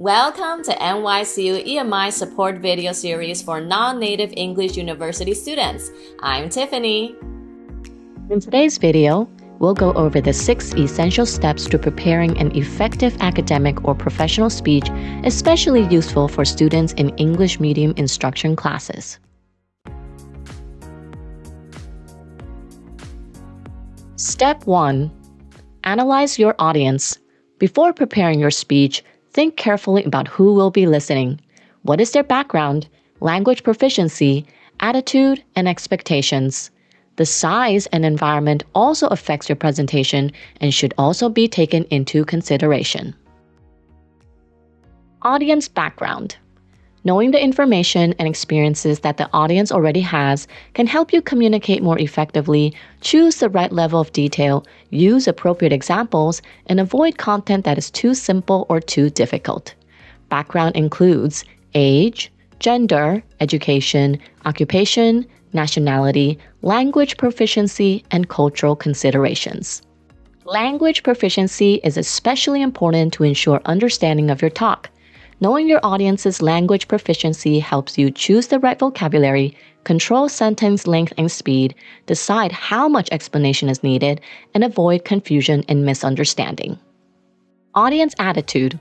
Welcome to NYCU EMI support video series for non-native English university students. I'm Tiffany. In today's video, we'll go over the 6 essential steps to preparing an effective academic or professional speech, especially useful for students in English medium instruction classes. Step 1. Analyze your audience. Before preparing your speech, think carefully about who will be listening. What is their background, language proficiency, attitude, and expectations? The size and environment also affects your presentation and should also be taken into consideration. Audience background. Knowing the information and experiences that the audience already has can help you communicate more effectively, choose the right level of detail, use appropriate examples, and avoid content that is too simple or too difficult. Background includes age, gender, education, occupation, nationality, language proficiency, and cultural considerations. Language proficiency is especially important to ensure understanding of your talk. Knowing your audience's language proficiency helps you choose the right vocabulary, control sentence length and speed, decide how much explanation is needed, and avoid confusion and misunderstanding. Audience attitude.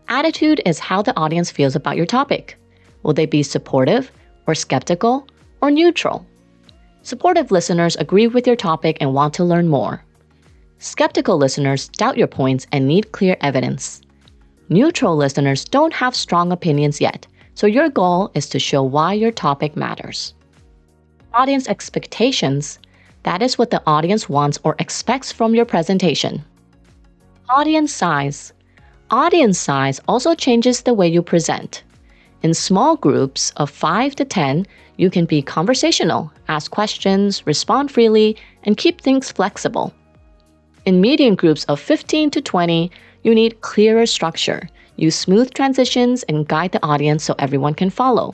Attitude is how the audience feels about your topic. Will they be supportive, or skeptical, or neutral? Supportive listeners agree with your topic and want to learn more. Skeptical listeners doubt your points and need clear evidence. Neutral listeners don't have strong opinions yet, so your goal is to show why your topic matters. Audience expectations. That is what the audience wants or expects from your presentation. Audience size. Audience size also changes the way you present. In small groups of 5 to 10, you can be conversational, ask questions, respond freely, and keep things flexible. In medium groups of 15 to 20, you need clearer structure, use smooth transitions, and guide the audience so everyone can follow.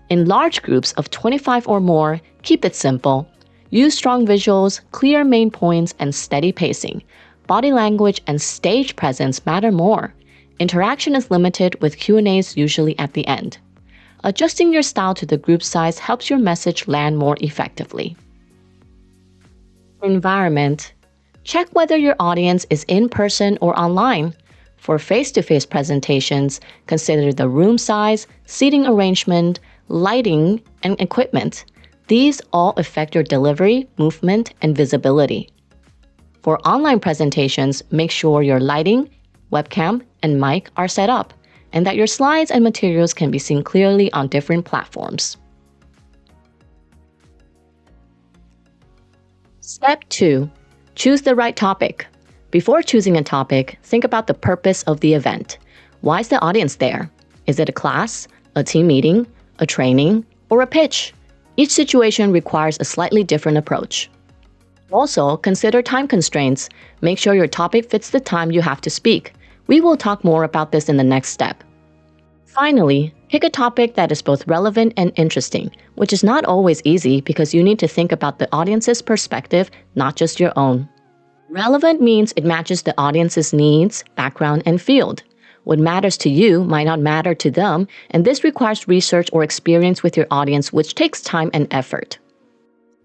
In large groups of 25 or more, keep it simple. Use strong visuals, clear main points, and steady pacing. Body language and stage presence matter more. Interaction is limited with Q&As usually at the end. Adjusting your style to the group size helps your message land more effectively. Environment. Check whether your audience is in person or online. For face-to-face presentations, consider the room size, seating arrangement, lighting, and equipment. These all affect your delivery, movement, and visibility. For online presentations, make sure your lighting, webcam, and mic are set up, and that your slides and materials can be seen clearly on different platforms. Step 2. Choose the right topic. Before choosing a topic, think about the purpose of the event. Why is the audience there? Is it a class, a team meeting, a training, or a pitch? Each situation requires a slightly different approach. Also, consider time constraints. Make sure your topic fits the time you have to speak. We will talk more about this in the next step. Finally, pick a topic that is both relevant and interesting, which is not always easy because you need to think about the audience's perspective, not just your own. Relevant means it matches the audience's needs, background, and field. What matters to you might not matter to them, and this requires research or experience with your audience, which takes time and effort.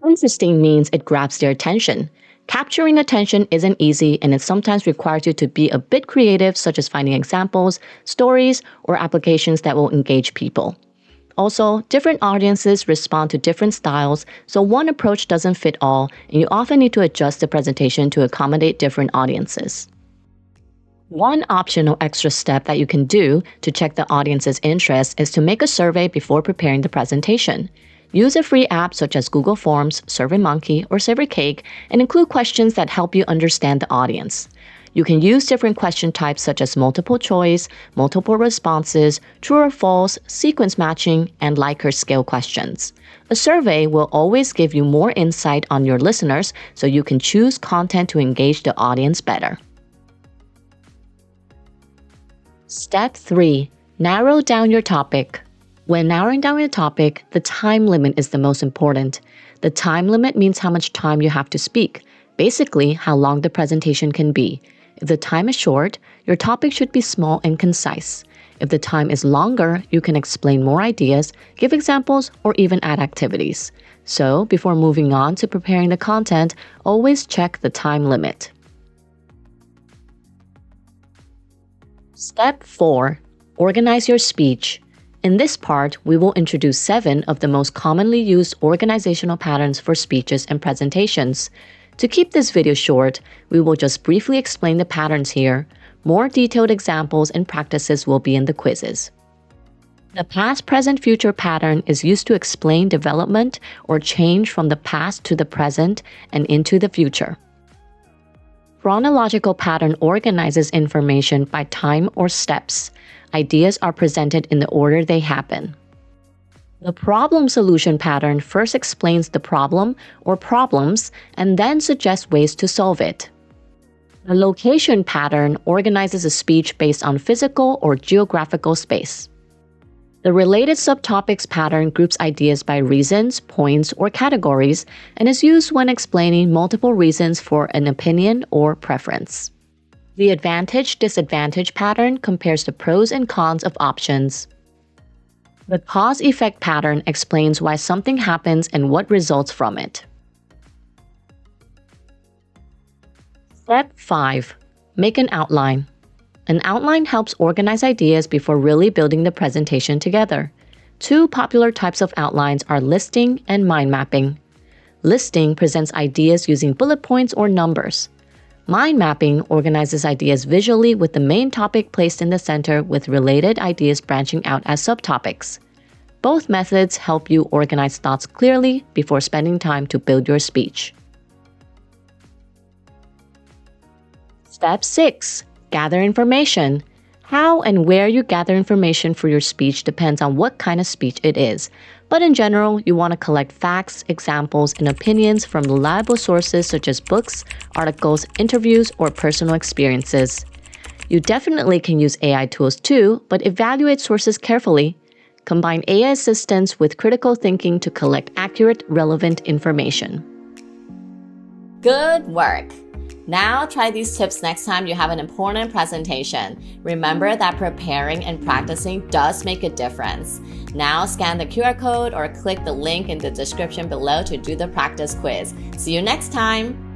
Interesting means it grabs their attention. Capturing attention isn't easy, and it sometimes requires you to be a bit creative, such as finding examples, stories, or applications that will engage people. Also, different audiences respond to different styles, so one approach doesn't fit all, and you often need to adjust the presentation to accommodate different audiences. One optional extra step that you can do to check the audience's interest is to make a survey before preparing the presentation. Use a free app such as Google Forms, SurveyMonkey, or SurveyCake and include questions that help you understand the audience. You can use different question types such as multiple choice, multiple responses, true or false, sequence matching, and Likert scale questions. A survey will always give you more insight on your listeners so you can choose content to engage the audience better. Step 3. Narrow down your topic. When narrowing down your topic, the time limit is the most important. The time limit means how much time you have to speak, basically how long the presentation can be. If the time is short, your topic should be small and concise. If the time is longer, you can explain more ideas, give examples, or even add activities. So, before moving on to preparing the content, always check the time limit. Step 4. Organize your speech. In this part, we will introduce 7 of the most commonly used organizational patterns for speeches and presentations. To keep this video short, we will just briefly explain the patterns here. More detailed examples and practices will be in the quizzes. The past, present, future pattern is used to explain development or change from the past to the present and into the future. Chronological pattern organizes information by time or steps. Ideas are presented in the order they happen. The problem-solution pattern first explains the problem or problems and then suggests ways to solve it. The location pattern organizes a speech based on physical or geographical space. The related subtopics pattern groups ideas by reasons, points, or categories and is used when explaining multiple reasons for an opinion or preference. The advantage-disadvantage pattern compares the pros and cons of options. The cause-effect pattern explains why something happens and what results from it. Step 5. Make an outline. An outline helps organize ideas before really building the presentation together. 2 popular types of outlines are listing and mind mapping. Listing presents ideas using bullet points or numbers. Mind mapping organizes ideas visually with the main topic placed in the center with related ideas branching out as subtopics. Both methods help you organize thoughts clearly before spending time to build your speech. Step 6. Gather information. How and where you gather information for your speech depends on what kind of speech it is. But in general, you want to collect facts, examples, and opinions from reliable sources such as books, articles, interviews, or personal experiences. You definitely can use AI tools too, but evaluate sources carefully. Combine AI assistance with critical thinking to collect accurate, relevant information. Good work! Now try these tips next time you have an important presentation. Remember that preparing and practicing does make a difference. Now scan the QR code or click the link in the description below to do the practice quiz. See you next time!